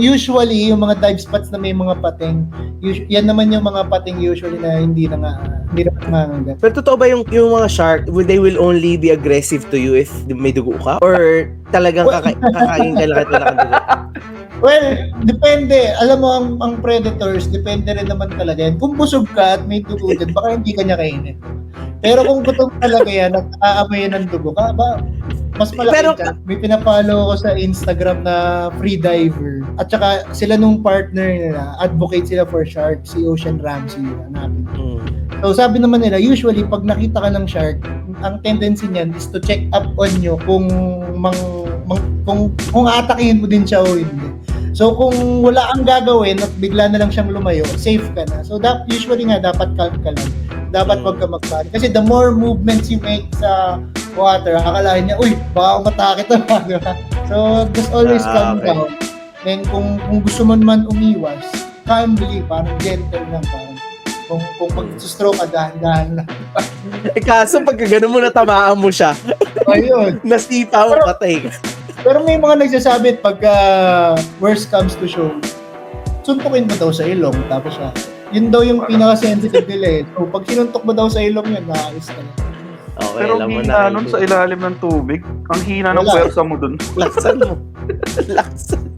Usually, yung mga dive spots na may mga pating, yan naman yung mga pating usually na hindi na mangangagat. Pero totoo ba yung mga shark, they will only be aggressive to you if may dugo ka? Or talagang kakain ka lang at wala kang dugo? Well, depende. Alam mo, ang predators, depende rin naman talaga yan. Kung busog ka at may dugo dyan, baka hindi ka niya kainin. Pero kung gutom talaga yan at aamoy yan ng dugo ka, mas malaki Pero, ka. May pinapollow ko sa Instagram na free diver. At saka sila nung partner nila, advocate sila for shark, si Ocean Ramsey. Hanapin. So sabi naman nila, usually pag nakita ka ng shark, ang tendency niyan is to check up on nyo kung kung aatakihin mo din siya o hindi. So kung wala kang gagawin at bigla na lang siyang lumayo, safe ka na. So usually nga dapat calm ka lang. Dapat wag ka magpanic. Kasi the more movements you make sa water, akalain niya, uy, baka matake to. So just always calm down. Then kung gusto mo naman umiwas, calmly, parang gentle lang, parang kung mag-stroke ka, dahan-dahan lang. Kaso pagka gano'n mo natamaan mo siya, Ayun. nasipa mo, patay ka. Pero may mga nagsasabi pagka worst comes to show, suntukin mo daw sa ilong, tapos yun daw yung pinaka-sensitive nila eh. So pag sinuntok mo daw sa ilong yun, nakaalis ka na. Okay, pero hina nun sa ilalim ng tubig. Ang hina ng pwersa mo dun. Laksan mo. Laksan.